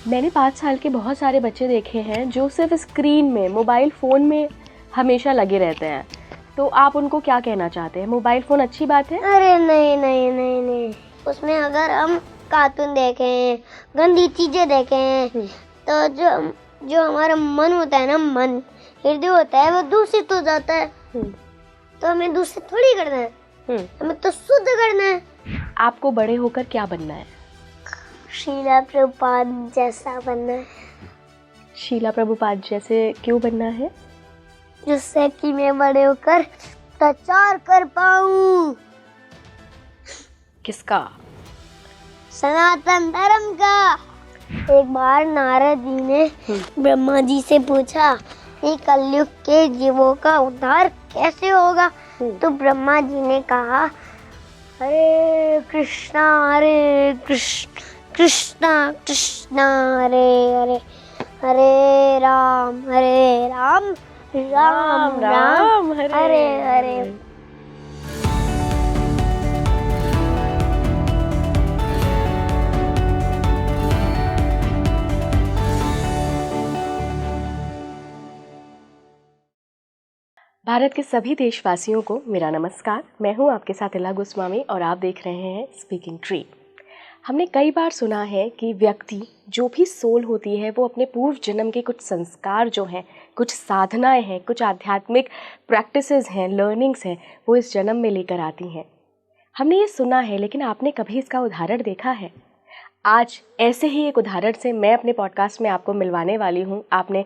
मैंने 5 साल के बहुत सारे बच्चे देखे हैं जो सिर्फ स्क्रीन में, मोबाइल फ़ोन में हमेशा लगे रहते हैं। तो आप उनको क्या कहना चाहते हैं? मोबाइल फ़ोन अच्छी बात है? अरे नहीं नहीं नहीं नहीं, उसमें अगर हम कार्टून देखें, गंदी चीजें देखें, तो जो हमारा मन होता है ना, मन हृदय होता है, वो दूषित हो जाता है। तो हमें दूषित थोड़ी करना है, हमें तो शुद्ध करना है। आपको बड़े होकर क्या बनना है? शीला प्रभुपाद जैसा बनना है। शीला प्रभुपाद जैसे क्यों बनना है? जिससे कि मैं बड़े होकर प्रचार कर पाऊं। किसका? सनातन धर्म का। एक बार नारद जी ने ब्रह्मा जी से पूछा कि कलयुग के जीवों का उद्धार कैसे होगा। तो ब्रह्मा जी ने कहा, हरे कृष्णा कृष्णा कृष्णा हरे हरे, हरे राम राम राम हरे हरे। भारत के सभी देशवासियों को मेरा नमस्कार। मैं हूं आपके साथ इला गोस्वामी और आप देख रहे हैं स्पीकिंग ट्री। हमने कई बार सुना है कि व्यक्ति जो भी सोल होती है वो अपने पूर्व जन्म के कुछ संस्कार जो हैं, कुछ साधनाएं हैं, कुछ आध्यात्मिक प्रैक्टिसेस हैं, लर्निंग्स हैं, वो इस जन्म में लेकर आती हैं। हमने ये सुना है, लेकिन आपने कभी इसका उदाहरण देखा है? आज ऐसे ही एक उदाहरण से मैं अपने पॉडकास्ट में आपको मिलवाने वाली हूँ। आपने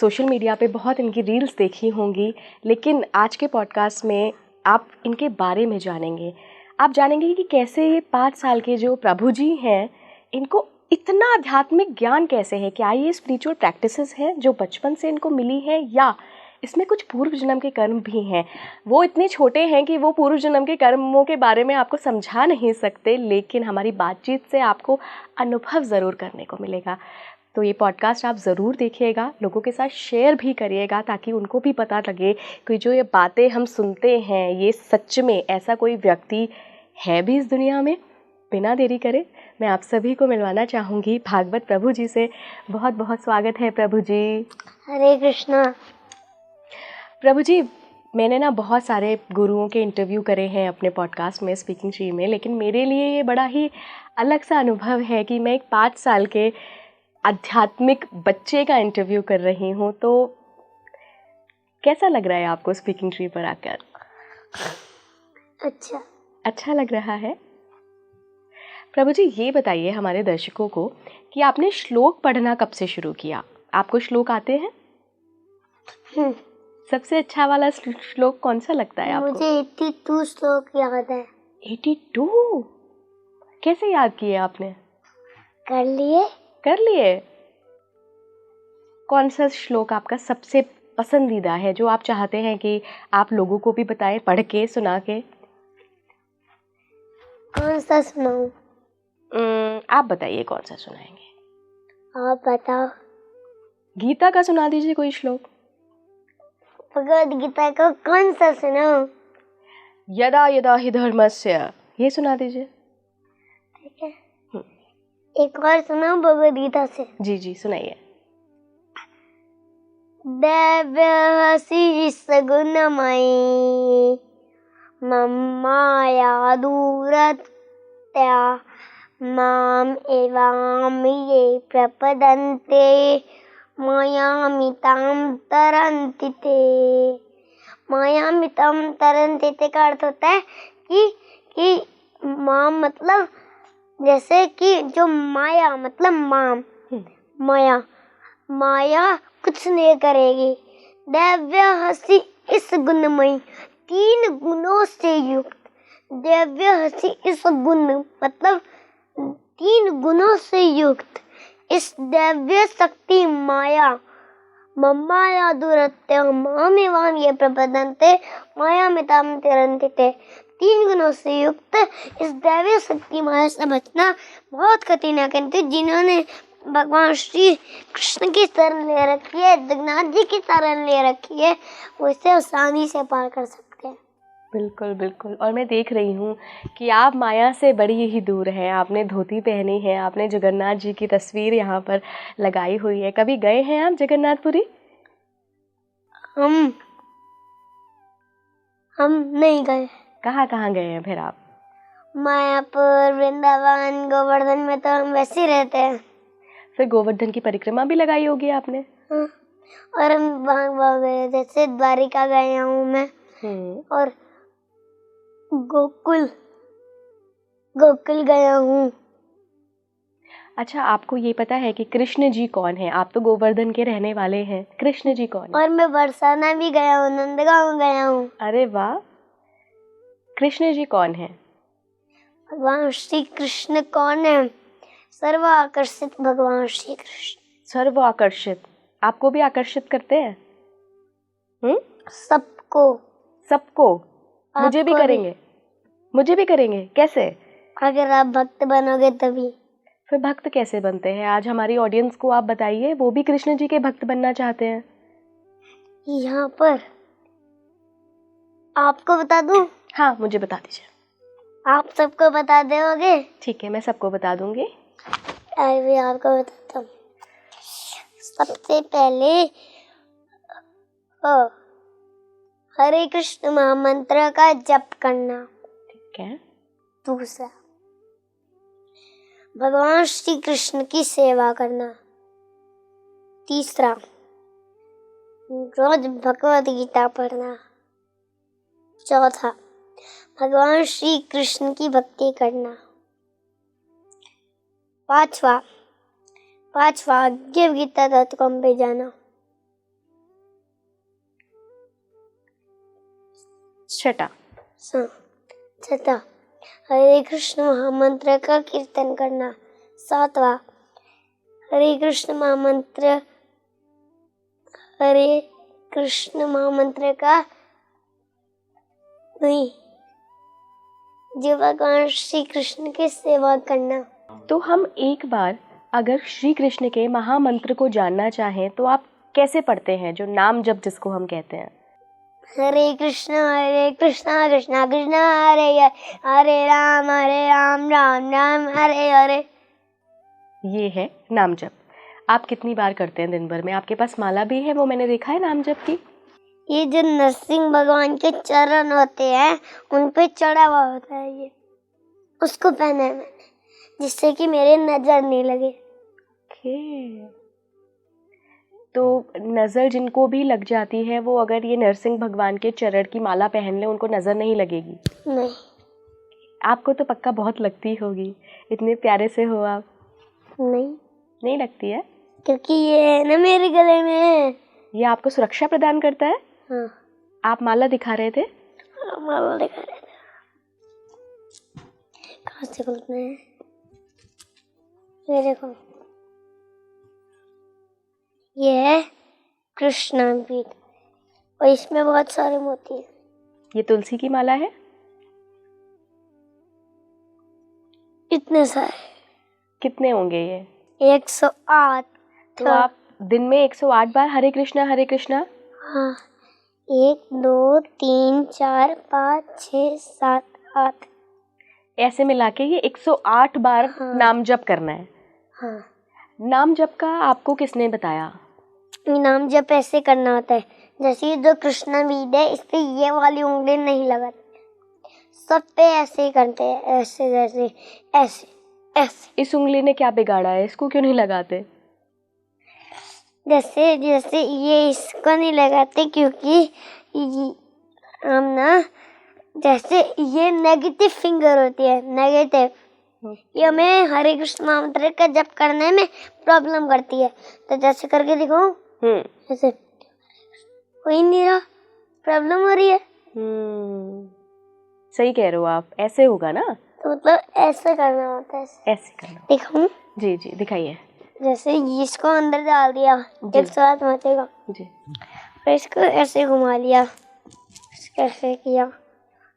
सोशल मीडिया पे बहुत इनकी रील्स देखी होंगी, लेकिन आज के पॉडकास्ट में आप इनके बारे में जानेंगे। आप जानेंगे कि कैसे ये 5 साल के जो प्रभु जी हैं, इनको इतना आध्यात्मिक ज्ञान कैसे है। क्या ये स्पिरिचुअल प्रैक्टिसेस हैं जो बचपन से इनको मिली हैं, या इसमें कुछ पूर्व जन्म के कर्म भी हैं। वो इतने छोटे हैं कि वो पूर्व जन्म के कर्मों के बारे में आपको समझा नहीं सकते, लेकिन हमारी बातचीत से आपको अनुभव ज़रूर करने को मिलेगा। तो ये पॉडकास्ट आप ज़रूर देखिएगा, लोगों के साथ शेयर भी करिएगा, ताकि उनको भी पता लगे कि जो ये बातें हम सुनते हैं, ये सच में ऐसा कोई व्यक्ति है भी इस दुनिया में। बिना देरी करे मैं आप सभी को मिलवाना चाहूँगी भागवत प्रभु जी से। बहुत बहुत स्वागत है प्रभु जी। हरे कृष्णा। प्रभु जी, मैंने ना बहुत सारे गुरुओं के इंटरव्यू करे हैं अपने पॉडकास्ट में, स्पीकिंग ट्री में, लेकिन मेरे लिए ये बड़ा ही अलग सा अनुभव है कि मैं एक 5 साल के आध्यात्मिक बच्चे का इंटरव्यू कर रही हूँ। तो कैसा लग रहा है आपको स्पीकिंग ट्री पर आकर? अच्छा लग रहा है। प्रभु जी, ये बताइए हमारे दर्शकों को कि आपने श्लोक पढ़ना कब से शुरू किया? आपको श्लोक आते हैं? सबसे अच्छा वाला श्लोक कौन सा लगता है आपको? मुझे 82 श्लोक याद है। 82? कैसे याद किए आपने? कर लिए। कौन सा श्लोक आपका सबसे पसंदीदा है, जो आप चाहते हैं कि आप लोगों को भी बताएं, पढ़ के, सुना के? कौन सा सुनाऊं? आप बताइए कौन सा सुनाएंगे? आप बताओ। गीता का सुना दीजिए कोई श्लोक। भगवद गीता का कौन सा सुनाऊं? यदा यदा हि धर्मस्य, ये सुना दीजिए। ठीक है। एक और सुनाऊं भगवद गीता से? जी सुनाइए। दैव्यहसि सगुणमयी मम्माया दूरत्या माम एवाम ये प्रपदन्ते मायामितां तरन्ति ते। मायामितां तरन्ति ते का अर्थ होता है कि माम मतलब जैसे कि जो माया मतलब माम, माया कुछ नहीं करेगी। दैव्य हसी इस गुणमयी, 3 गुणों से युक्त। दैव्य हसी इस गुण मतलब 3 गुणों से युक्त इस दैव्य शक्ति माया मम्माया दूरत्य मामेवाम ये प्रपदन्ते माया मिताम तिरन्ति ते। 3 गुणों से युक्त इस दैव्य शक्ति माया से बचना बहुत कठिन है। किंतु जिन्होंने भगवान श्री कृष्ण की शरण ले रखी है, जगन्नाथ जी की शरण ले रखी है, वो इसे आसानी से पार कर सकते हैं। बिल्कुल बिल्कुल। और मैं देख रही हूँ कि आप माया से बड़ी ही दूर हैं। आपने धोती पहनी है, आपने जगन्नाथ जी की तस्वीर यहाँ पर लगाई हुई है। कभी गए हैं आप जगन्नाथपुरी? हम हम नहीं गए। कहाँ कहाँ गए हैं फिर आप? मायापुर, वृंदावन, गोवर्धन में तो हम वैसे ही रहते हैं। फिर गोवर्धन की परिक्रमा भी लगाई होगी आपने? हाँ। और हम वहाँ गए, जैसे द्वारिका गए हूँ मैं, और गोकुल गोकुल गया हूँ। अच्छा, आपको ये पता है कि कृष्ण जी कौन है? आप तो गोवर्धन के रहने वाले हैं, कृष्ण जी कौन है? और मैं बरसाना भी गया हूँ, नंदगांव गया हूँ। अरे वाह! कृष्ण जी कौन है? भगवान श्री कृष्ण कौन है? सर्व आकर्षित भगवान श्री कृष्ण। सर्व आकर्षित। आपको भी आकर्षित करते हैं? सबको। सबको? मुझे भी करेंगे? मुझे भी करेंगे? कैसे? अगर आप भक्त बनोगे तभी। फिर भक्त कैसे बनते हैं? आज हमारी ऑडियंस को आप बताइए, वो भी कृष्ण जी के भक्त बनना चाहते हैं। यहाँ पर आपको बता दूं? हाँ, मुझे बता दीजिए। आप सबको बता दोगे? ठीक है, मैं सबको बता दूंगी। अभी आपको बताता हूँ। सबसे पहले हरे कृष्ण महामंत्र का जप करना। ठीक है। दूसरा, भगवान श्री कृष्ण की सेवा करना। तीसरा, रोज भगवद गीता पढ़ना। चौथा, भगवान श्री कृष्ण की भक्ति करना। पांचवा givegita.com पे जाना। छठा, हरे कृष्ण महामंत्र का कीर्तन करना। सातवां, हरे कृष्ण महामंत्र का नहीं, जो भगवान श्री कृष्ण की सेवा करना। तो हम एक बार अगर श्री कृष्ण के महामंत्र को जानना चाहें तो आप कैसे पढ़ते हैं, जो नाम जप जिसको हम कहते हैं? हरे कृष्णा कृष्णा कृष्णा हरे हरे राम राम राम हरे हरे। ये है नाम जप। आप कितनी बार करते हैं दिन भर में? आपके पास माला भी है, वो मैंने देखा है नाम जप की। ये जो नरसिंह भगवान के चरण होते हैं उन पे चढ़ा हुआ होता है, ये उसको पहना है मैंने, जिससे कि मेरे नजर नहीं लगे। तो नज़र जिनको भी लग जाती है, वो अगर ये नरसिंह भगवान के चरण की माला पहन ले, उनको नज़र नहीं लगेगी? नहीं। आपको तो पक्का बहुत लगती होगी, इतने प्यारे से हो आप। नहीं लगती है? क्योंकि ये है ना मेरे गले में। ये आपको सुरक्षा प्रदान करता है? हाँ। आप माला दिखा रहे थे? माला दिखा रहे थे। कहाँ से खोलते हैं? ये देखो, ये है कृष्णामृत और इसमें बहुत सारे मोती हैं। ये तुलसी की माला है? इतने सारे। कितने होंगे ये? 108। तो आप दिन में 108 बार हरे कृष्णा? हाँ, 1 2 3 4 5 6 7 8 ऐसे मिला के ये 108 बार हाँ। नाम जप करना है। हाँ। नाम जप का आपको किसने बताया? नाम जप ऐसे करना होता है, जैसे ये जो कृष्णामृत है इस पे ये वाली उंगली नहीं लगाते, सब पे ऐसे ही करते हैं, ऐसे जैसे ऐसे ऐसे। इस उंगली ने क्या बिगाड़ा है? इसको क्यों नहीं लगाते? जैसे जैसे ये इसको नहीं लगाते क्योंकि हम ना, जैसे ये नेगेटिव फिंगर होती है, नेगेटिव, ये हमें हरे कृष्ण मंत्र का जप करने में प्रॉब्लम करती है। तो जैसे करके देखो, ऐसे कोई नहीं रहा, प्रॉब्लम हो रही है। सही कह रहे हो आप, ऐसे होगा ना? तो मतलब ऐसे करना होता है, ऐसे करना। दिखाऊं? जी दिखाइए। जैसे इसको अंदर डाल दिया, 108 मचेगा जी, और इसको ऐसे घुमा लिया, कैसे किया।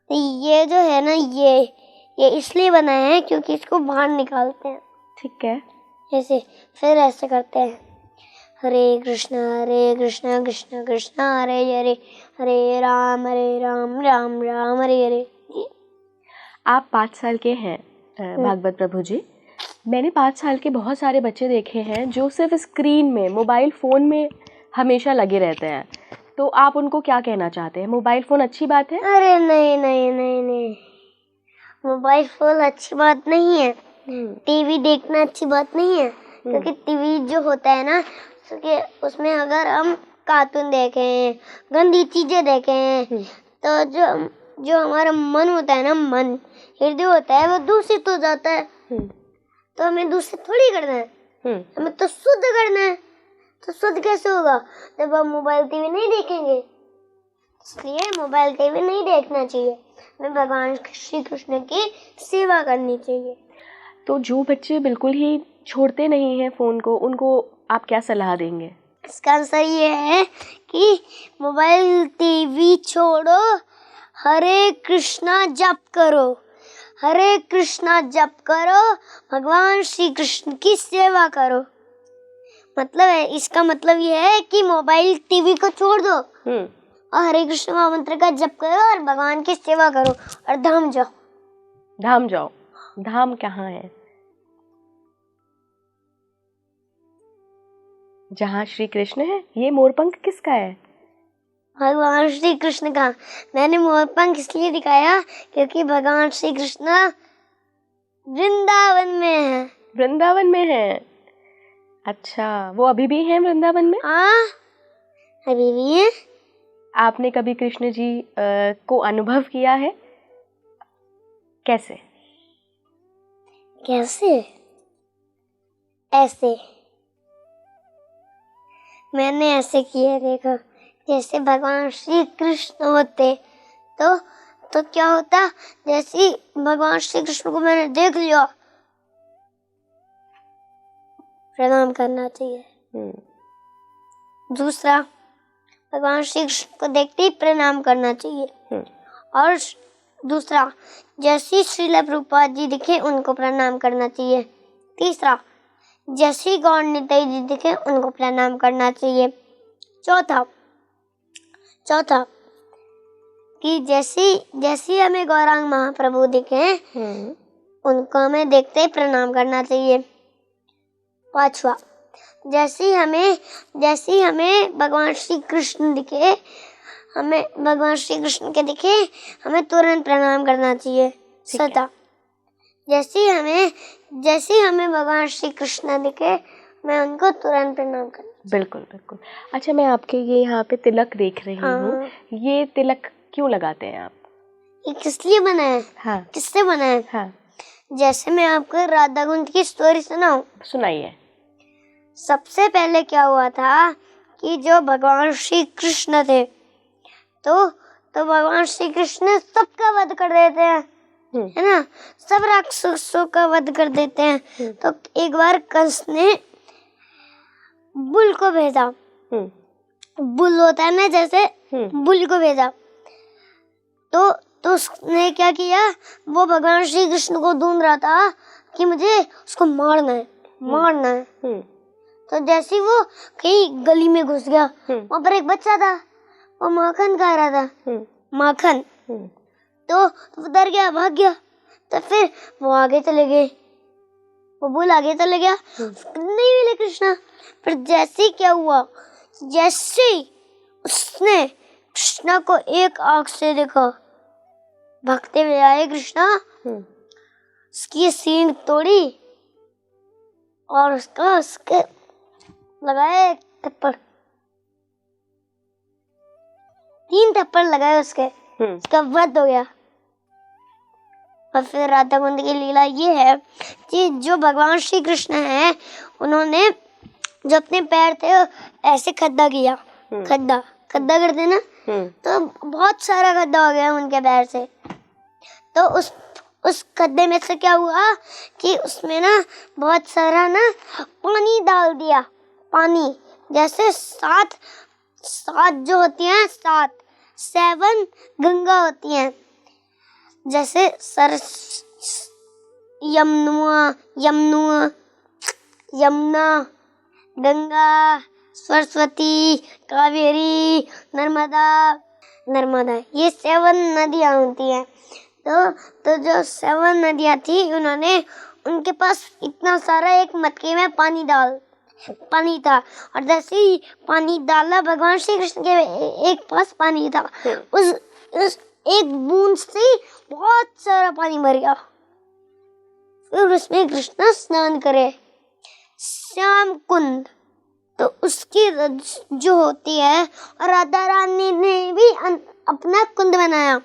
ये जो है ना, ये इसलिए बनाया है क्योंकि इसको बाहर निकालते हैं। ठीक है। ऐसे फिर ऐसे करते हैं, हरे कृष्णा कृष्ण कृष्ण हरे हरे, हरे राम राम राम हरे हरे। आप 5 साल के हैं भागवत प्रभु जी। मैंने 5 साल के बहुत सारे बच्चे देखे हैं जो सिर्फ स्क्रीन में, मोबाइल फ़ोन में हमेशा लगे रहते हैं। तो आप उनको क्या कहना चाहते हैं? मोबाइल फ़ोन अच्छी बात है? अरे नहीं नहीं नहीं नहीं, मोबाइल फोन अच्छी बात नहीं है। टीवी देखना अच्छी बात नहीं है, क्योंकि टीवी जो होता है ना, उसमें अगर हम कार्टून देखें, गंदी चीजें देखें, तो जो हमारा मन होता है ना, मन हृदय होता है, वो दूषित हो जाता है। तो हमें दूषित थोड़ी करना है, हमें तो शुद्ध करना है। तो शुद्ध कैसे होगा जब हम मोबाइल टीवी नहीं देखेंगे? इसलिए मोबाइल टीवी नहीं देखना चाहिए, हमें भगवान श्री कृष्ण की सेवा करनी चाहिए। तो जो बच्चे बिल्कुल ही छोड़ते नहीं हैं फ़ोन को, उनको आप क्या सलाह देंगे? इसका आंसर ये है कि मोबाइल टीवी छोड़ो, हरे कृष्णा जप करो, हरे कृष्णा जप करो, भगवान श्री कृष्ण की सेवा करो। मतलब है, इसका मतलब ये है कि मोबाइल टीवी को छोड़ दो और हरे कृष्ण महामंत्र का जप करो और भगवान की सेवा करो और धाम जाओ। धाम जाओ। धाम कहाँ है? जहाँ श्री कृष्ण है। ये मोरपंख किसका है? भगवान श्री कृष्ण का। मैंने मोरपंख इसलिए दिखाया क्योंकि भगवान श्री कृष्ण वृंदावन में है। वृंदावन में है? अच्छा, वो अभी भी हैं वृंदावन में? हाँ, अभी भी है। आपने कभी कृष्ण जी को अनुभव किया है? कैसे? कैसे? ऐसे मैंने ऐसे किया, देखो, जैसे भगवान श्री कृष्ण होते तो क्या होता, जैसे भगवान श्री कृष्ण को मैंने देख लिया, प्रणाम करना चाहिए। दूसरा, भगवान श्री कृष्ण को देखते ही प्रणाम करना चाहिए। और दूसरा, जैसे श्रील प्रभुपाद जी दिखे उनको प्रणाम करना चाहिए। तीसरा, जैसे गौर निताई जी दिखे उनको प्रणाम करना चाहिए। चौथा कि जैसी हमें गौरांग महाप्रभु दिखे उनको हमें देखते ही प्रणाम करना चाहिए। पांचवा, जैसी हमें भगवान श्री कृष्ण दिखे, हमें भगवान श्री कृष्ण के दिखे हमें तुरंत प्रणाम करना चाहिए। छठा, जैसी हमें भगवान श्री कृष्ण दिखे मैं उनको तुरंत प्रणाम करना। बिल्कुल बिल्कुल। अच्छा, मैं आपके ये यहाँ पे तिलक देख रही हूँ। ये तिलक क्यों लगाते हैं आप? ये किस लिए बना है? हाँ। किससे बना है? हाँ। जैसे मैं आपको राधा कुंज की स्टोरी सुनाऊं? सुनाइए। सबसे पहले क्या हुआ था कि जो भगवान श्री कृष्ण थे तो भगवान श्री कृष्ण सबका वध कर देते हैं, है ना, सब राक्षसों का वध कर देते हैं। तो एक बार कंस ने बुल को भेजा, बुल होता है ना, जैसे बुल को भेजा तो उसने क्या किया, वो भगवान श्री कृष्ण को ढूंढ रहा था कि मुझे उसको मारना है। तो जैसे वो कहीं गली में घुस गया, वहां पर एक बच्चा था, वो माखन खा रहा था, माखन। तो डर गया, भाग गया। तो फिर वो आगे चले गए, वो बुल आगे चले गया, नहीं मिले कृष्णा। पर जैसे क्या हुआ, जैसे उसने कृष्णा को एक आंख से देखा, भागते हुए आए कृष्णा, उसकी सींग तोड़ी और उसके लगाए एक थप्पड़, 3 थप्पड़ लगाए उसके, उसका वध हो गया। और फिर राधा कुंड की लीला ये है कि जो भगवान श्री कृष्ण हैं, उन्होंने जो अपने पैर थे ऐसे खड्डा किया, खड्डा करते ना, तो बहुत सारा खड्डा हो गया उनके पैर से। तो उस खड्डे में से क्या हुआ कि उसमें ना बहुत सारा ना पानी डाल दिया, पानी, जैसे 7 जो होती हैं, 7 गंगा होती हैं, जैसे यमुना, गंगा, सरस्वती, कावेरी, नर्मदा ये 7 नदियाँ होती हैं। तो जो 7 नदियाँ थी, उनके पास इतना सारा एक मटके में पानी था, और जैसे ही पानी डाला, भगवान श्री कृष्ण के एक पास पानी था, उस एक बूंद से बहुत सारा पानी भर गया। फिर उसमें कृष्ण स्नान करे, श्याम कुंड। तो उसकी जो होती है, राधा रानी ने भी अपना कुंड बनाया।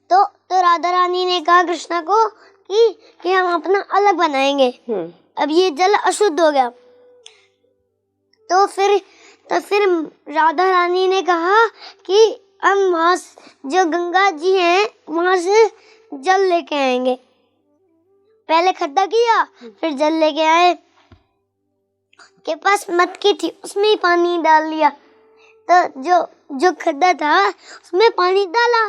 तो राधा रानी ने कहा कृष्णा को कि हम अपना अलग बनाएंगे। अब ये जल अशुद्ध हो गया। तो फिर राधा रानी ने कहा कि हम वहां जो गंगा जी हैं वहां से जल लेके आएंगे। पहले खड्डा किया, फिर जल लेके आए। के पास मटकी थी, उसमें ही पानी डाल लिया। तो जो खड्डा था उसमें पानी डाला,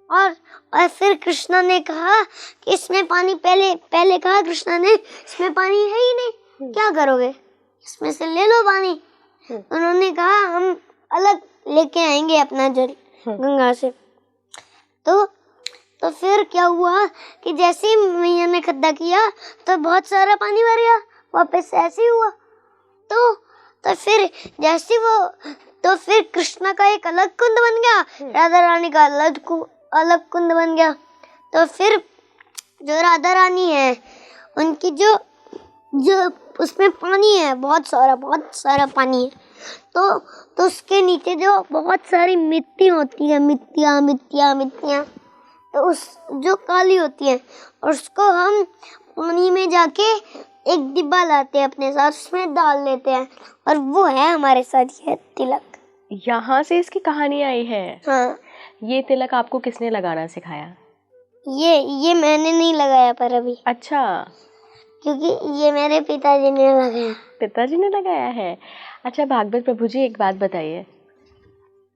और फिर कृष्णा ने कहा कि इसमें पानी, पहले कहा कृष्णा ने, इसमें पानी है ही नहीं, क्या करोगे, इसमें से ले लो पानी। उन्होंने कहा हम अलग लेके आएंगे अपना जल गंगा से। तो फिर क्या हुआ कि जैसे ही मैया ने खड्डा किया तो बहुत सारा पानी भर गया, वापस ऐसे ही हुआ। तो फिर कृष्णा का एक अलग कुंड बन गया, राधा रानी का अलग कुंड बन गया। तो फिर जो राधा रानी है, उनकी जो उसमें पानी है, बहुत सारा पानी है। तो उसके नीचे जो बहुत सारी मिट्टी होती है, मिट्टियाँ, तो उस जो काली होती है, उसको हम पानी में जाके एक डिब्बा लाते हैं अपने साथ, उसमें डाल लेते हैं, और वो है हमारे साथ ये तिलक। यहाँ से इसकी कहानी आई है। हाँ। ये तिलक आपको किसने लगाना सिखाया? ये मैंने नहीं लगाया पर अभी। अच्छा, क्योंकि ये मेरे पिताजी ने लगाया। पिताजी ने लगाया है। अच्छा भागवत प्रभु जी, एक बात बताइए,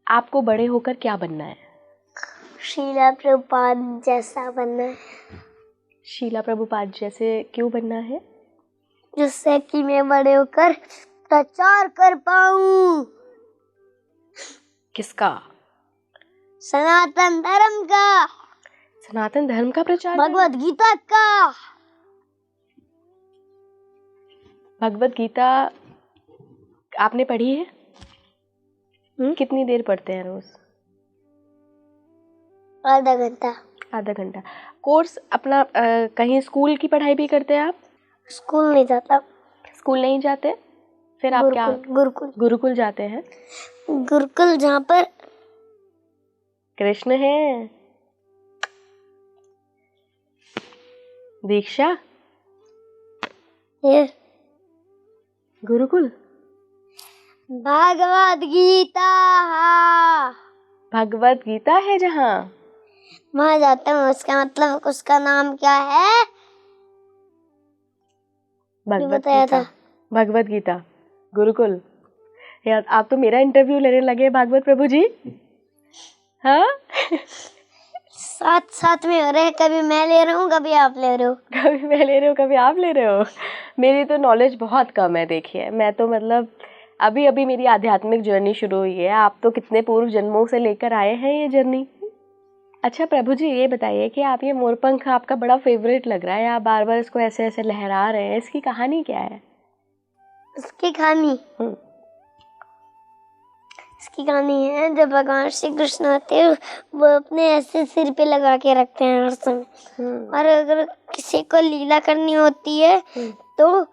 आपको बड़े होकर क्या बनना है? शीला प्रभुपाद जैसा बनना है। शीला प्रभुपाद जैसे क्यों बनना है? जिससे कि मैं बड़े होकर प्रचार कर पाऊं। किसका? सनातन धर्म का। सनातन धर्म का प्रचार? भगवत गीता का। भगवत गीता आपने पढ़ी है? कितनी देर पढ़ते हैं रोज? आधा घंटा। आधा घंटा। कोर्स अपना कहीं स्कूल की पढ़ाई भी करते हैं आप? स्कूल नहीं जाता। स्कूल नहीं जाते? फिर आप क्या? गुरुकुल जाते हैं। गुरुकुल जहाँ पर कृष्ण है। दीक्षा? ये गुरुकुल? भगवत गीता। भगवत गीता है जहाँ, वहाँ जाते हैं। उसका मतलब, उसका नाम क्या है? भगवत गीता। भगवत गीता गुरुकुल। यार आप तो मेरा इंटरव्यू लेने लगे भागवत प्रभु जी। हाँ साथ में हो रहे हैं, कभी मैं ले रहा हूँ, कभी आप ले रहे हो। कभी मैं ले रही हूँ, कभी आप ले रहे हो। मेरी तो नॉलेज बहुत कम है। देखिए, मैं तो मतलब अभी मेरी आध्यात्मिक जर्नी शुरू हुई है। आप तो कितने पूर्व जन्मों से लेकर आए हैं ये जर्नी। अच्छा प्रभु जी, ये बताइए कि आप ये मोरपंख आपका बड़ा फेवरेट लग रहा है, आप बार बार इसको ऐसे ऐसे लहरा रहे हैं, इसकी कहानी क्या है? इसकी कहानी है, जब भगवान श्री कृष्ण आते हैं, वो अपने ऐसे सिर पे लगा के रखते हैं हर समय। और अगर किसी को लीला करनी होती है तो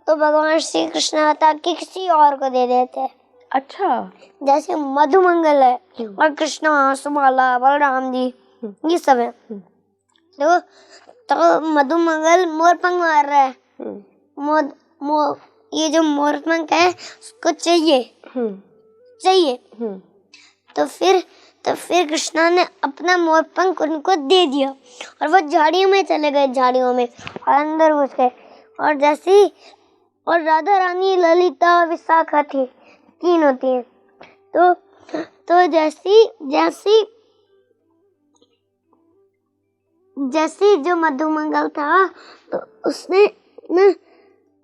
भगवान श्री कृष्ण आता के किसी और को दे देते हैं। अच्छा, जैसे मधुमंगल है, और कृष्णा, सुबाला, बलराम जी, ये सब है। तो मधुमंगल मोरपंख मार रहा है। ये जो मोरपंख है उसको चाहिए। तो फिर कृष्णा ने अपना मोरपंख उनको दे दिया, और वो झाड़ियों में चले गए, झाड़ियों में, और अंदर घुस गए। और राधा रानी, ललिता, विशाखा थी, 3 होती हैं। तो जैसी जो मधुमंगल था, तो उसने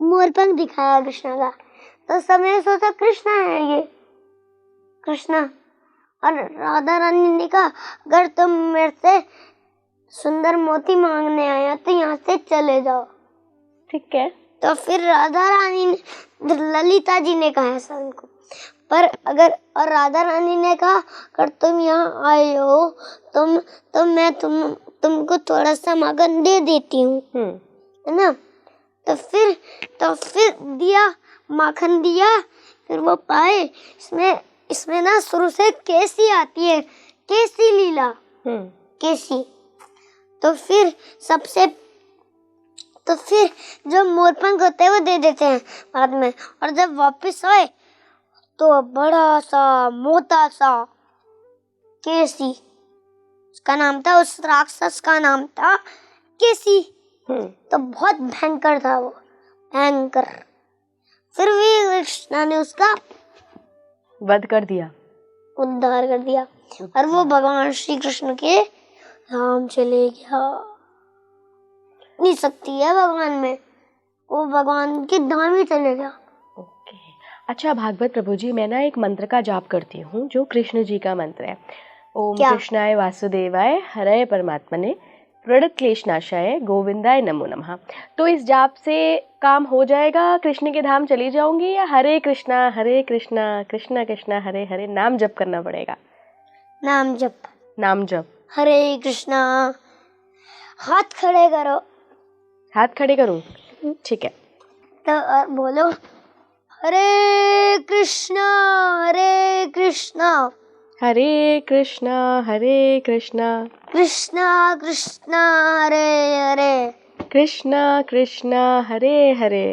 मोरपंख दिखाया कृष्णा का, तो सबने सोचा कृष्णा है ये, कृष्णा। और राधा रानी ने कहा अगर तुम मेरे से सुंदर मोती मांगने आए हो तो यहाँ से चले जाओ। ठीक है। तो फिर राधा रानी ने, ललिता जी ने कहा ऐसा उनको, पर अगर, और राधा रानी ने कहा अगर तुम यहाँ आए हो तो मैं तुमको थोड़ा सा माखन दे देती हूँ, है ना। तो फिर दिया, माखन दिया, फिर वो पाए। इसमें ना शुरू से केसी आती है, केसी लीला, केसी। तो फिर जो मोरपंख होते हैं वो दे देते हैं बाद में, और जब वापस आए तो बड़ा सा मोटा सा केसी, उसका नाम था, उस राक्षस का नाम था केसी। तो बहुत भयंकर था वो, भयंकर। फिर भी कृष्णा ने उसका वध कर दिया, उद्धार कर दिया, और वो भगवान श्री कृष्ण के धाम चले गया। इतनी शक्ति है भगवान में, वो भगवान के धाम ही चले गया। ओके। अच्छा भागवत प्रभु जी, मैं ना एक मंत्र का जाप करती हूँ जो कृष्ण जी का मंत्र है। ओम कृष्णाय वासुदेवाय हरये परमात्मने प्रणतक्लेशनाशाय गोविंदाय नमो नमः। तो इस जाप से काम हो जाएगा, कृष्ण के धाम चली जाऊंगी, या हरे कृष्णा कृष्णा कृष्णा हरे हरे नाम जप करना पड़ेगा? नाम जप। हरे कृष्णा। हाथ खड़े करो। हाथ खड़े करूं? ठीक है। तो बोलो हरे कृष्णा हरे कृष्णा हरे कृष्णा कृष्णा कृष्णा हरे हरे कृष्णा हरे हरे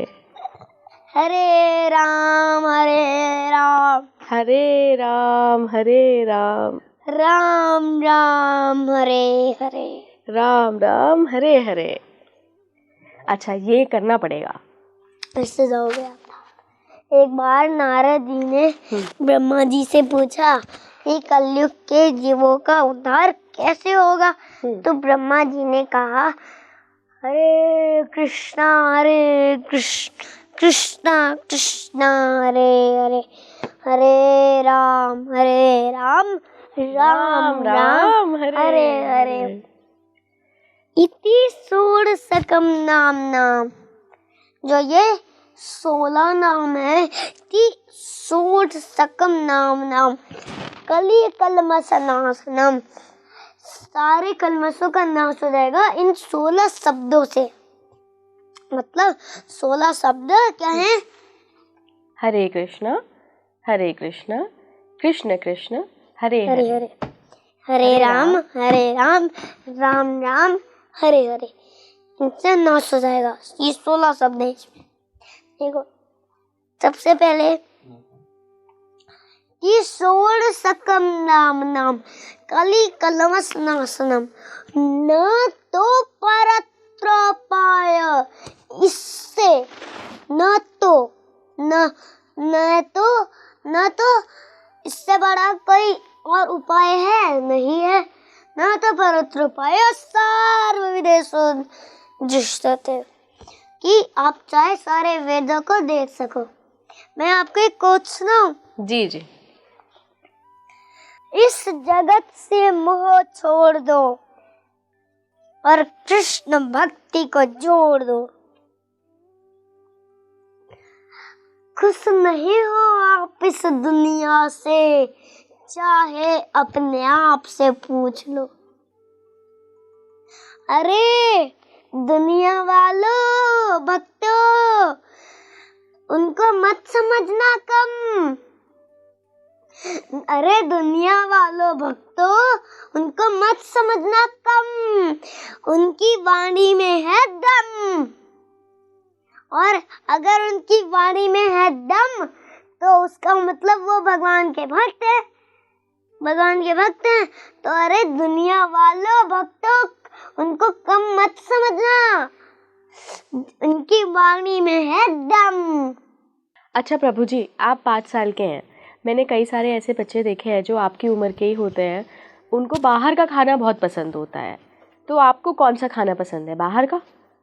हरे राम हरे राम राम राम हरे हरे। अच्छा, ये करना पड़ेगा। इससे जाओगे आप। एक बार नारद जी ने ब्रह्मा जी से पूछा कि कलयुग के जीवों का उद्धार कैसे होगा? तो ब्रह्मा जी ने कहा हरे कृष्णा कृष्णा कृष्णा हरे हरे हरे राम राम राम हरे हरे। इति षोडशकम नाम, जो ये 16 नाम है, कि षोडशकम नाम कली कलमशनाशनम, सारे कलमशों का नाश हो जाएगा इन 16 शब्दों से। मतलब 16 शब्द क्या हैं? हरे कृष्णा कृष्ण कृष्ण हरे हरे हरे राम राम राम हरे हरे। इनसे नाश हो जाएगा। ये 16 शब्द हैं इसमें। देखो, सबसे पहले कि षोडशकम नाम कली कलमशनाशनम न तो परत्रपाय, इससे न तो इससे बड़ा कोई और उपाय है नहीं है। न तो परत्रपाय सर्व विदेशो दृष्टते, कि आप चाहे सारे वेदों को देख सको। मैं आपको एक कोट सुनाऊं? जी। इस जगत से मोह छोड़ दो और कृष्ण भक्ति को जोड़ दो। खुश नहीं हो आप इस दुनिया से, चाहे अपने आप से पूछ लो। अरे दुनिया वालों, भक्तों, उनको मत समझना कम। अरे दुनिया वालों, भक्तों, उनको मत समझना कम। उनकी वाणी में है दम, और अगर उनकी वाणी में है दम तो उसका मतलब वो भगवान के भक्त हैं। तो अरे दुनिया वालों, भक्तों, उनको कम मत समझना, उनकी वाणी में है दम। अच्छा प्रभु जी, आप 5 साल के हैं। मैंने कई सारे ऐसे बच्चे देखे हैं जो आपकी उम्र के ही होते हैं, उनको बाहर का खाना बहुत पसंद होता है। तो आपको कौन सा खाना पसंद है, बाहर का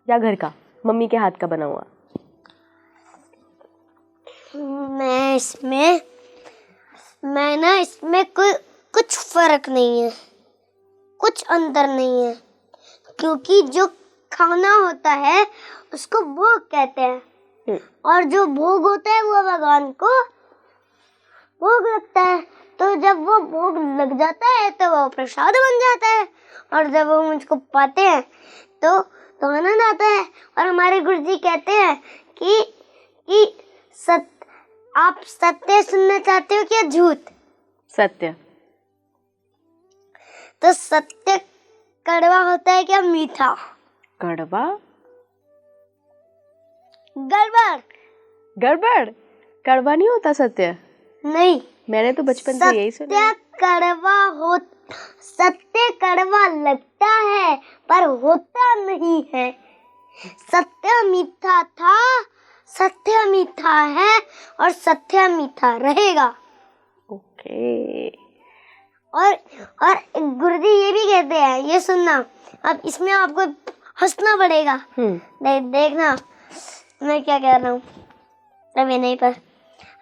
या घर का, मम्मी के हाथ का बना हुआ? इसमें कुछ फर्क नहीं है, कुछ अंतर नहीं है, क्योंकि जो खाना होता है उसको भोग कहते हैं और जो भोग होता है वो भगवान को भोग लगता है। तो जब वो भोग लग जाता है तो वो प्रसाद बन जाता है और जब हम उसको पाते हैं तो आनंद आता है। और हमारे गुरुजी कहते हैं कि आप सत्य सुनना चाहते हो क्या झूठ? सत्य। तो सत्य कड़वा होता है क्या मीठा? कड़वा। गड़बड़। गड़बड़। कड़वा नहीं होता सत्य? नहीं, मैंने तो बचपन से यही सुना। सत्य कड़वा लगता है पर होता नहीं है। सत्य मीठा था, सत्य मीठा है और सत्य मीठा रहेगा। ओके। और गुरुजी ये भी कहते हैं, ये सुनना, अब इसमें आपको हंसना पड़ेगा। देखना मैं क्या कह रहा हूँ अभी नहीं, पर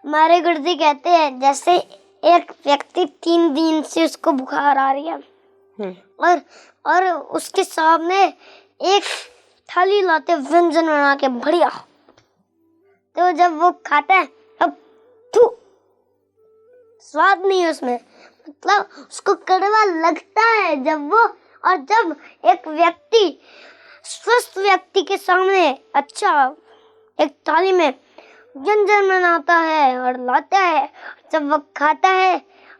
हमारे गुरुजी कहते हैं जैसे एक व्यक्ति 3 दिन से उसको बुखार आ रही है और उसके सामने एक थाली लाते व्यंजन बना के बढ़िया, तो जब वो खाता है अब स्वाद नहीं है उसमें, मतलब उसको कड़वा लगता है जब एक व्यक्ति स्वस्थ व्यक्ति के सामने अच्छा एक थाली में व्यंजन बनाता है और लाता है, जब वो खाता है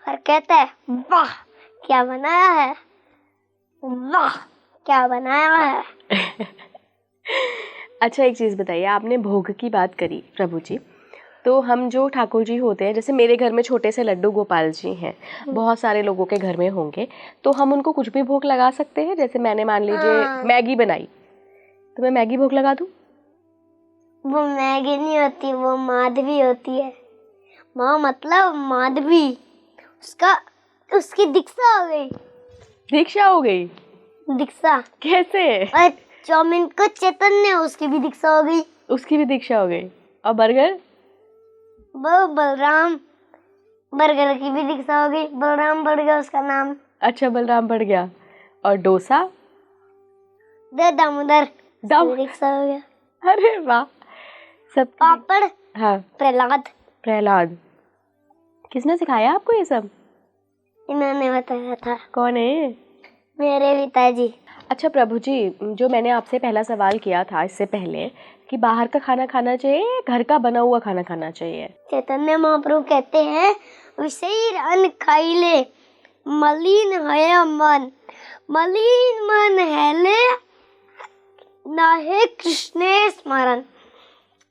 और कहता है वाह क्या बनाया है, वाह क्या बनाया है। अच्छा, एक चीज़ बताइए, आपने भोग की बात करी प्रभु जी, तो हम जो ठाकुर जी होते हैं, जैसे मेरे घर में छोटे से लड्डू गोपाल जी हैं, बहुत सारे लोगों के घर में होंगे, तो हम उनको कुछ भी भोग लगा सकते हैं? जैसे मैंने मान लीजिए मैगी बनाई तो मैं मैगी भोग लगा दूं? वो मैगी नहीं होती, वो माधवी होती है। माँ मतलब माधवी, उसकी दीक्षा हो गई। दीक्षा हो गई? दीक्षा कैसे? और चाउमीन को चैतन्य, उसकी भी दीक्षा हो गई। उसकी भी दीक्षा हो गई। और बर्गर? वो बलराम, बर्गर की भी दीक्षा हो गई, बलराम बढ़ गया उसका नाम। अच्छा, बलराम बढ़ गया। और डोसा? दामोदर, दीक्षा हो गया। अरे वाह, सब। पापड़? हाँ, प्रहलाद। किसने सिखाया आपको ये सब? इन्होंने बताया था। कौन है? मेरे पिताजी। अच्छा प्रभु जी, जो मैंने आपसे पहला सवाल किया था इससे पहले कि बाहर का खाना खाना चाहिए, घर का बना हुआ खाना खाना चाहिए, चैतन्य महाप्रभु कहते हैं विषय अन्न खाइले मलिन है मन, मलिन मन हैले नाहे कृष्णे स्मरण।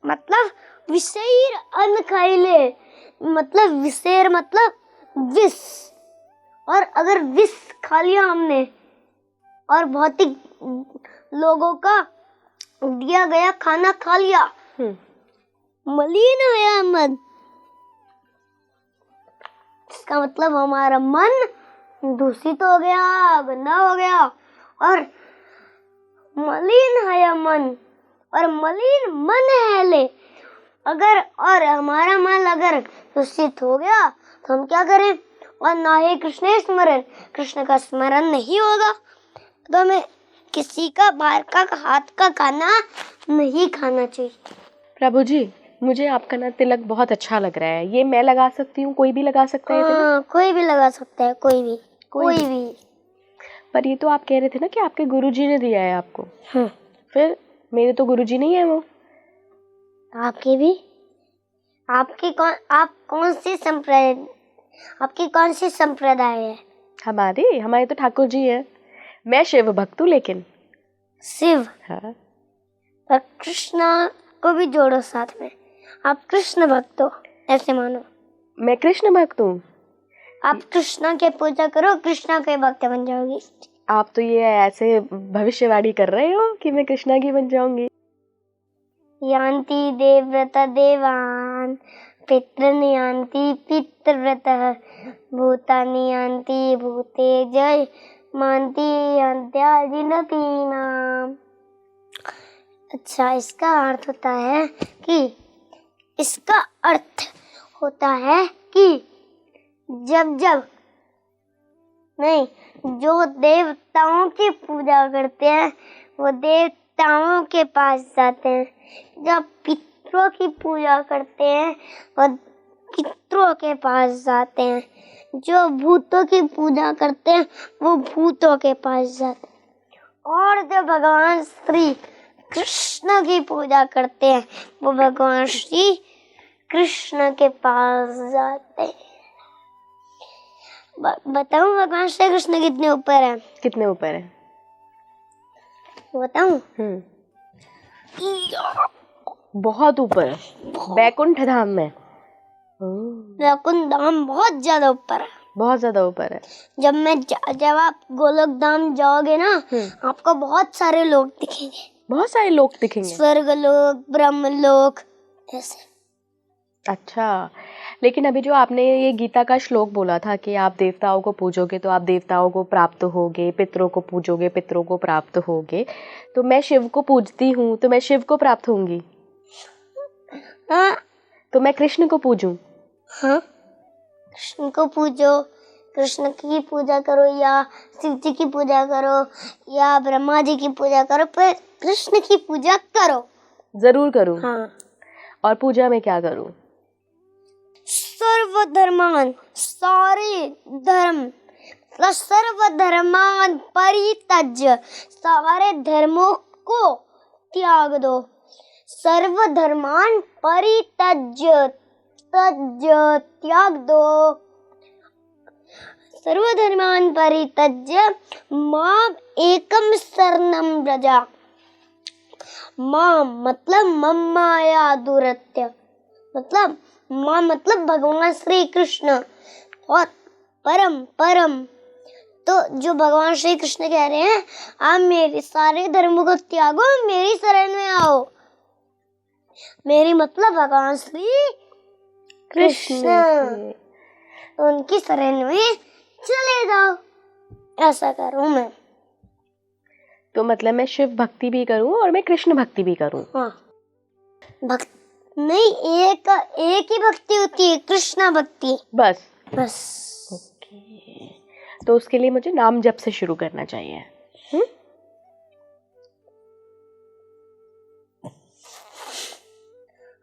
मतलब विषय अन्न खाइले मतलब विषेर मतलब विष, और अगर विष खा लिया हमने और भौतिक लोगों का दिया गया खाना खा लिया, मलिन है मन, इसका मतलब हमारा मन दूषित हो गया, गंदा हो गया। और मलिन है मन और मलिन मन है ले, अगर और हमारा मन अगर दूषित हो गया तो हम क्या करें? और ना ही कृष्ण स्मरण, कृष्ण का स्मरण नहीं होगा तो हमें किसी का बाहर का हाथ का खाना नहीं खाना चाहिए। प्रभु जी, मुझे आपका ना तिलक बहुत अच्छा लग रहा है, ये मैं लगा सकती हूँ? कोई भी लगा सकता है तिलक? कोई भी लगा सकता है, कोई भी। पर ये तो आप कह रहे थे ना कि आपके गुरुजी ने दिया है आपको। फिर मेरे तो गुरुजी नहीं है वो। आपके भी? आप कौन सी संप्रदाय है? हमारे तो ठाकुर जी है। मैं शिव भक्त हूँ। लेकिन शिव? हाँ। पर कृष्णा को भी जोड़ो साथ में, आप कृष्ण भक्त हो ऐसे मानो। मैं कृष्ण भक्त हूँ? आप कृष्णा के पूजा करो, कृष्णा के भक्त बन जाओगी। आप तो ये ऐसे भविष्यवाणी कर रहे हो कि मैं कृष्णा की बन जाऊंगी। यान्ति देवव्रत देवान पितॄन् यान्ति पितृव्रतः भूतानि यान्ति भूते जय मान्ति यान्त्याजिनतीनाम। अच्छा, इसका अर्थ होता है कि इसका अर्थ होता है कि जब जब नहीं, जो देवताओं की पूजा करते हैं वो देवताओं के पास जाते हैं, जब पितरों की पूजा करते हैं वो पितरों के पास जाते हैं, जो भूतों की पूजा करते हैं वो भूतों के पास जाते हैं, और जो भगवान श्री कृष्ण की पूजा करते हैं वो भगवान श्री कृष्ण के पास जाते हैं। बताऊं भगवान श्री कृष्ण कितने ऊपर है? कितने ऊपर है बताऊं? बहुत ऊपर है, बैकुंठ धाम में। बैकुंठ धाम बहुत ज्यादा ऊपर है, बहुत ज्यादा ऊपर है। जब आप गोलोक धाम जाओगे ना, आपको बहुत सारे लोग दिखेंगे, बहुत सारे लोग दिखेंगे, स्वर्गलोक, ब्रह्मलोक ऐसे। अच्छा, लेकिन अभी जो आपने ये गीता का श्लोक बोला था कि आप देवताओं को पूजोगे तो आप देवताओं को प्राप्त होगे, पितरों को पूजोगे पितरों को प्राप्त होगे, तो मैं शिव को पूजती हूँ तो मैं शिव को प्राप्त होंगी? हाँ। तो मैं कृष्ण को पूजूं? हाँ, कृष्ण को पूजो, कृष्ण की पूजा करो या शिव जी की पूजा करो या ब्रह्मा जी की पूजा करो, पर कृष्ण की पूजा करो। जरूर करूं। हाँ। और पूजा में क्या करूं? सर्वधर्मान, सारे धर्म, सर्वधर्मान परित्यज्य, सारे धर्मों को त्याग दो। सर्वधर्मान परित्यज्य, त्याग दो। सर्वधर्मान परित्यज्य माम एकम शरणम व्रज। माम मतलब मम्माया दुरत्य, मतलब माँ मतलब भगवान श्री कृष्ण, और परम तो जो भगवान श्री कृष्ण कह रहे हैं, आप मेरे सारे धर्मों को त्यागो, मेरी शरण में आओ। मेरी मतलब भगवान श्री कृष्ण, तो उनकी शरण में चले जाओ, ऐसा करूं मैं। तो मतलब मैं शिव भक्ति भी करूं और मैं कृष्ण भक्ति भी करूं? हाँ, नहीं, एक ही भक्ति होती है, कृष्णा भक्ति बस। ओके। तो उसके लिए मुझे नाम जप से शुरू करना चाहिए।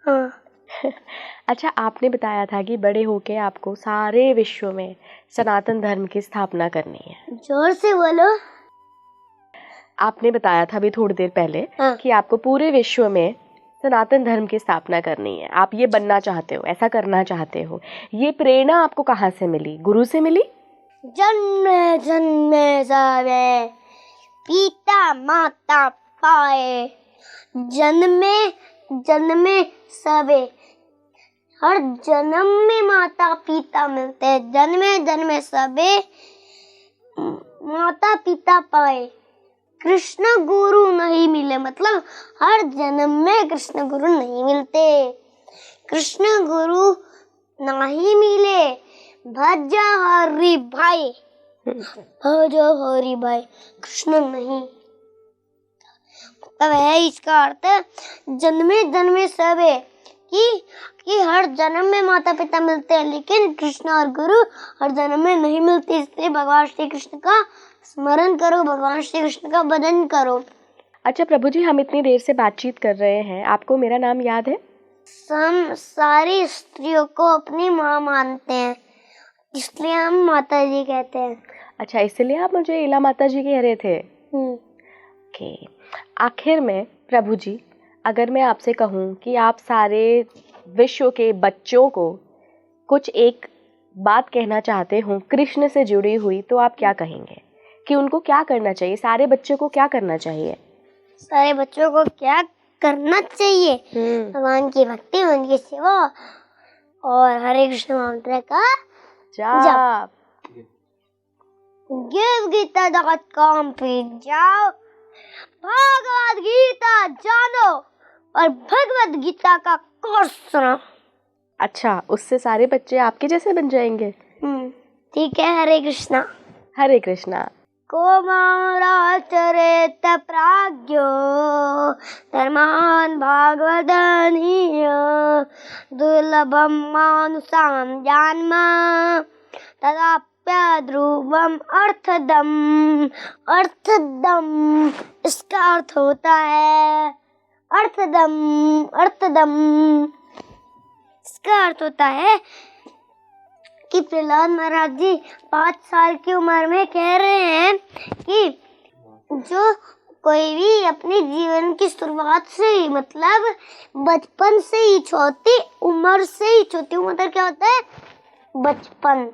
हाँ। अच्छा, आपने बताया था कि बड़े होके आपको सारे विश्व में सनातन धर्म की स्थापना करनी है। जोर से बोलो। आपने बताया था अभी थोड़ी देर पहले कि आपको पूरे विश्व में सनातन धर्म की स्थापना करनी है, आप ये बनना चाहते हो, ऐसा करना चाहते हो। ये प्रेरणा आपको कहाँ से मिली? गुरु से मिली? जन्मे जन्मे सबे पिता माता पाए, जन्मे जन्मे सबे, हर जन्म में माता पिता मिलते हैं, जन्मे जन्मे सबे माता पिता पाए, कृष्ण गुरु नहीं मिले, मतलब हर जन्म में कृष्ण गुरु नहीं मिलते, कृष्ण गुरु नहीं मिले, भजा हरि भाई, भजो हरि भाई, कृष्ण नहीं। तब है इसका अर्थ जन्मे जन्मे सबे कि हर जन्म में माता पिता मिलते हैं, लेकिन कृष्ण और गुरु हर जन्म में नहीं मिलते, इसलिए भगवान श्री कृष्ण का स्मरण करो, भगवान श्री कृष्ण का भजन करो। अच्छा प्रभु जी, हम इतनी देर से बातचीत कर रहे हैं, आपको मेरा नाम याद है? हम सारी स्त्रियों को अपनी माँ मानते हैं, इसलिए हम माता जी कहते हैं। अच्छा, इसलिए आप मुझे इला माता जी कह रहे थे? ओके। आखिर में प्रभु जी, अगर मैं आपसे कहूँ कि आप सारे विश्व के बच्चों को कुछ एक बात कहना चाहते हो कृष्ण से जुड़ी हुई, तो आप क्या कहेंगे कि उनको क्या करना चाहिए? सारे बच्चों को क्या करना चाहिए? सारे बच्चों को क्या करना चाहिए? भगवान की भक्ति, उनकी सेवा और हरे कृष्ण मंत्र का जाप। givegita.com पे जाओ, भगवद गीता जानो और भगवद गीता का कोर्स सुनो। अच्छा, उससे सारे बच्चे आपके जैसे बन जाएंगे? ठीक है। हरे कृष्णा। हरे कृष्णा। कोमाराचरेत प्राज्ञो धर्मान् भागवदनीय दुर्लभं मानुषां जन्म तदाप्य ध्रुवम अर्थदम। अर्थदम इसका अर्थ होता है अर्थदम। अर्थदम इसका अर्थ होता है कि प्रहलाद महाराज जी 5 साल की उम्र में कह रहे हैं कि जो कोई भी अपने जीवन की शुरुआत से ही, मतलब बचपन से ही, छोटी उम्र से ही, छोटी उम्र मतलब क्या होता है? बचपन।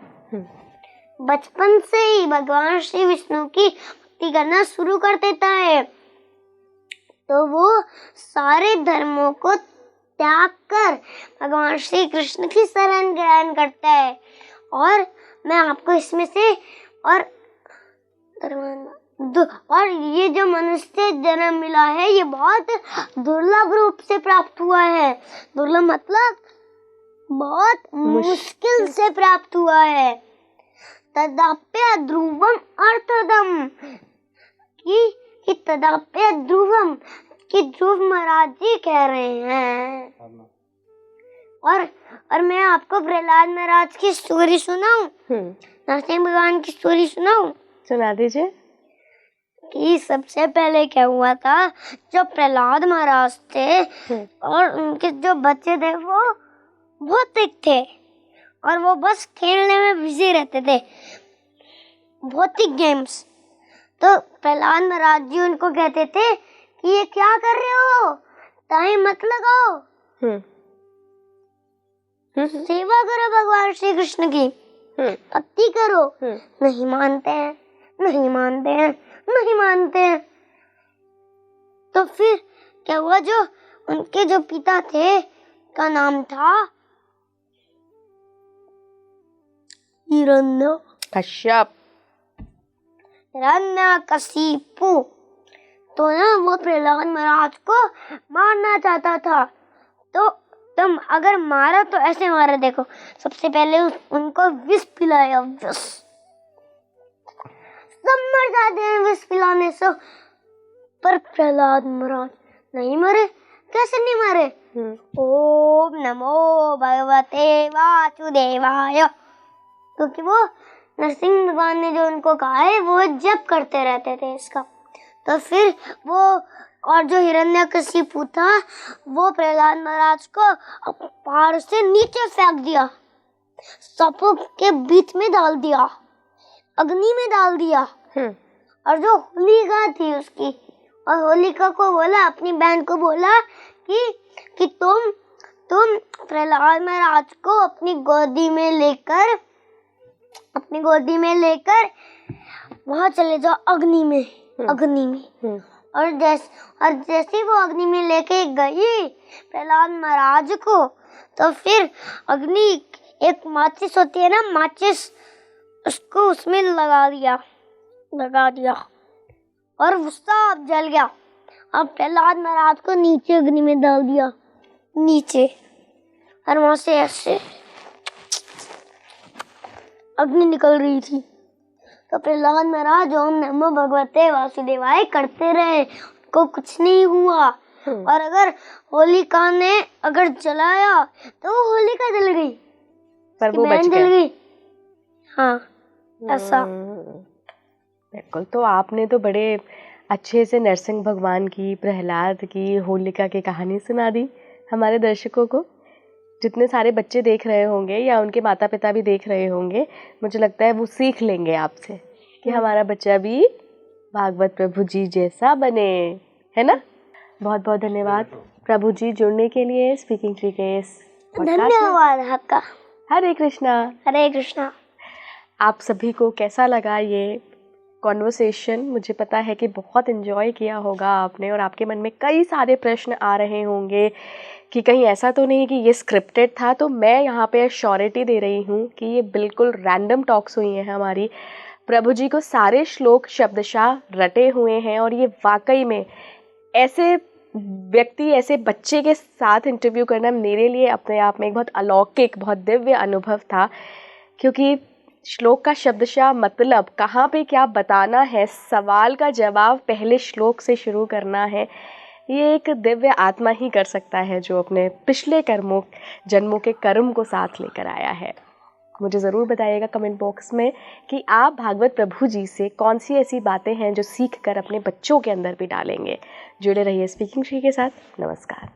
बचपन से ही भगवान श्री विष्णु की भक्ति करना शुरू कर देता है तो वो सारे धर्मों को त्याग कर भगवान श्री कृष्ण की शरण ग्रहण करता है। और मैं आपको इसमें से और ये जो मनुष्य जन्म मिला है ये बहुत दुर्लभ रूप से प्राप्त हुआ है। दुर्लभ मतलब बहुत मुश्किल से प्राप्त हुआ है। तदाप्य ध्रुवम अर्थदम कि तदाप्य ध्रुवम कि ध्रुव महाराज जी कह रहे हैं। और मैं आपको प्रहलाद महाराज की स्टोरी सुनाऊं, नरसिंह भगवान की स्टोरी सुनाऊं? सुना दीजिए। कि सबसे पहले क्या हुआ था, जो प्रहलाद महाराज थे और उनके जो बच्चे थे वो भौतिक थे और वो बस खेलने में बिजी रहते थे, भौतिक गेम्स। तो प्रहलाद महाराज जी उनको कहते थे कि ये क्या कर रहे हो, टाइम मत लगाओ, सेवा करो भगवान श्री कृष्ण की, भक्ति करो। नहीं मानते हैं, नहीं मानते हैं, नहीं मानते हैं। तो फिर क्या हुआ, जो उनके जो पिता थे का नाम था हिरण्यकश्यप, हिरण्यकशिपु। तो ना वो प्रहलाद महाराज को मारना चाहता था। तो तुम अगर मारा तो ऐसे मारा, देखो सबसे पहले उनको विष पिलाया, विष। सब मर जाते हैं विष पिलाने से, पर प्रहलाद महाराज नहीं मरे। कैसे नहीं मरे? ओम नमो भगवते वासुदेवाय, क्योंकि वो नरसिंह भगवान ने जो उनको कहा है वो जप करते रहते थे इसका। तो फिर वो और जो हिरण्यकशिपु था वो प्रहलाद महाराज को पहाड़ से नीचे फेंक दिया, सांपों के बीच में डाल दिया, अग्नि में डाल दिया। और जो होलिका थी उसकी, और होलिका को बोला, अपनी बहन को बोला कि तुम प्रहलाद महाराज को अपनी गोदी में लेकर वहां चले जाओ, अग्नि में। और जैसे वो अग्नि में लेके गई प्रहलाद महाराज को, तो फिर अग्नि, एक माचिस होती है ना, माचिस, उसको उसमें लगा दिया और वो सब जल गया। अब प्रहलाद महाराज को नीचे अग्नि में डाल दिया, नीचे, और वहां से ऐसे अग्नि निकल रही थी। तो प्रहलाद महाराज ओम नमो भगवते वासुदेवाय करते रहे, को कुछ नहीं हुआ। और अगर होलिका ने अगर जलाया तो वो होलिका जल गई, पर वो बच गई। हाँ, ऐसा। बिल्कुल। तो आपने तो बड़े अच्छे से नरसिंह भगवान की, प्रहलाद की, होलिका की कहानी सुना दी हमारे दर्शकों को। जितने सारे बच्चे देख रहे होंगे या उनके माता पिता भी देख रहे होंगे, मुझे लगता है वो सीख लेंगे आपसे कि हमारा बच्चा भी भागवत प्रभु जी जैसा बने, है ना। बहुत बहुत धन्यवाद प्रभु जी जुड़ने के लिए स्पीकिंग ट्री के इस पॉडकास्ट में। धन्यवाद आपका। हरे कृष्णा। हरे कृष्णा। आप सभी को कैसा लगा ये कॉन्वर्सेशन? मुझे पता है कि बहुत एंजॉय किया होगा आपने, और आपके मन में कई सारे प्रश्न आ रहे होंगे कि कहीं ऐसा तो नहीं कि ये स्क्रिप्टेड था। तो मैं यहाँ पे श्योरिटी दे रही हूँ कि ये बिल्कुल रैंडम टॉक्स हुई हैं हमारी। प्रभु जी को सारे श्लोक शब्दशः रटे हुए हैं, और ये वाकई में ऐसे व्यक्ति, ऐसे बच्चे के साथ इंटरव्यू करना मेरे लिए अपने आप में एक बहुत अलौकिक, बहुत दिव्य अनुभव था। क्योंकि श्लोक का शब्दशः मतलब, कहाँ पे क्या बताना है, सवाल का जवाब पहले श्लोक से शुरू करना है, ये एक दिव्य आत्मा ही कर सकता है जो अपने पिछले जन्मों के कर्म को साथ लेकर आया है। मुझे ज़रूर बताइएगा कमेंट बॉक्स में कि आप भागवत प्रभु जी से कौन सी ऐसी बातें हैं जो सीख कर अपने बच्चों के अंदर भी डालेंगे। जुड़े रहिए स्पीकिंग ट्री के साथ। नमस्कार।